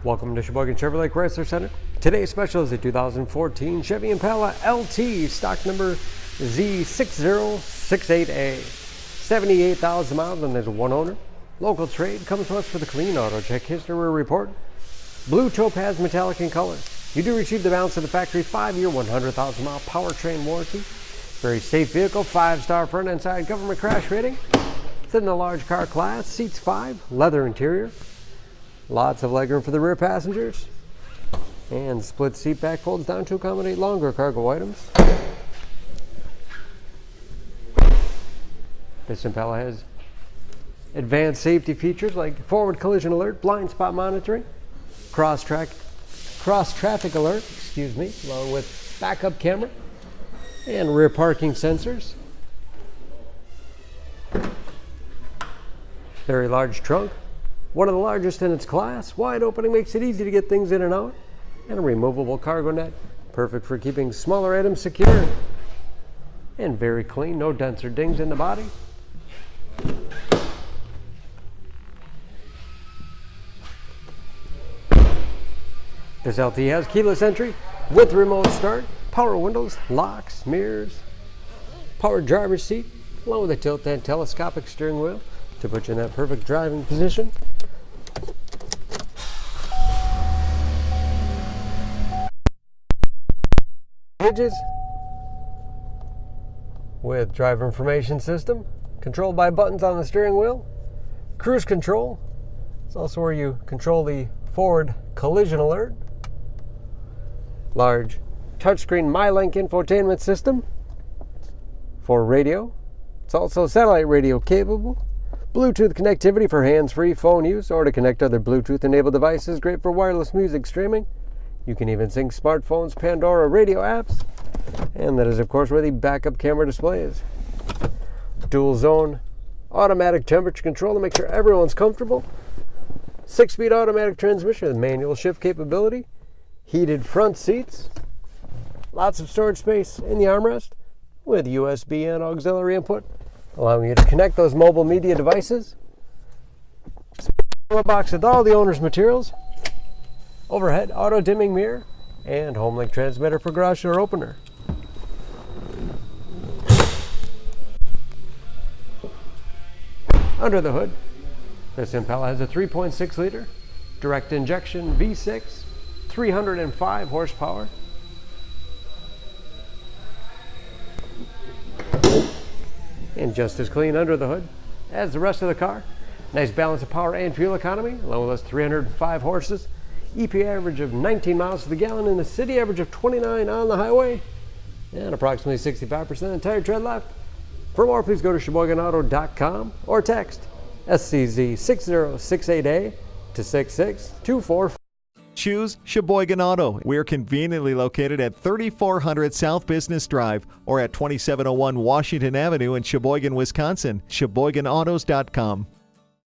Welcome to Sheboygan Chevrolet Chrysler Center. Today's special is a 2014 Chevy Impala LT, stock number Z6068A. 78,000 miles and there's one owner. Local trade comes to us for the clean auto check history report. Blue Topaz metallic in color. You do receive the balance of the factory 5-year, 100,000-mile powertrain warranty. Very safe vehicle, 5-star front and side government crash rating. It's in the large car class, seats 5, leather interior. Lots of legroom for the rear passengers. And split seat back folds down to accommodate longer cargo items. This Impala has advanced safety features like forward collision alert, blind spot monitoring, cross traffic alert, along with backup camera and rear parking sensors. Very large trunk. One of the largest in its class. Wide opening makes it easy to get things in and out. And a removable cargo net. Perfect for keeping smaller items secure. And very clean, no dents or dings in the body. This LT has keyless entry with remote start, power windows, locks, mirrors, power driver's seat, along with a tilt and telescopic steering wheel to put you in that perfect driving position. Hinges with driver information system controlled by buttons on the steering wheel. Cruise control. It's also where you control the forward collision alert. Large touchscreen MyLink infotainment system for radio. It's also satellite radio capable. Bluetooth connectivity for hands-free phone use or to connect other Bluetooth-enabled devices. Great for wireless music streaming. You can even sync smartphones, Pandora radio apps. And that is, of course, where the backup camera display is. Dual zone automatic temperature control to make sure everyone's comfortable. 6-speed automatic transmission with manual shift capability. Heated front seats. Lots of storage space in the armrest with USB and auxiliary input, allowing you to connect those mobile media devices. A box with all the owner's materials. Overhead auto dimming mirror and HomeLink transmitter for garage door opener. Under the hood, this Impala has a 3.6 liter direct injection V6, 305 horsepower. And just as clean under the hood as the rest of the car. Nice balance of power and fuel economy, along with us 305 horses. EPA average of 19 miles to the gallon and a city average of 29 on the highway. And approximately 65% tire tread left. For more, please go to SheboyganAuto.com or text SCZ6068A to 66244. Choose Sheboygan Auto. We're conveniently located at 3400 South Business Drive or at 2701 Washington Avenue in Sheboygan, Wisconsin. SheboyganAutos.com.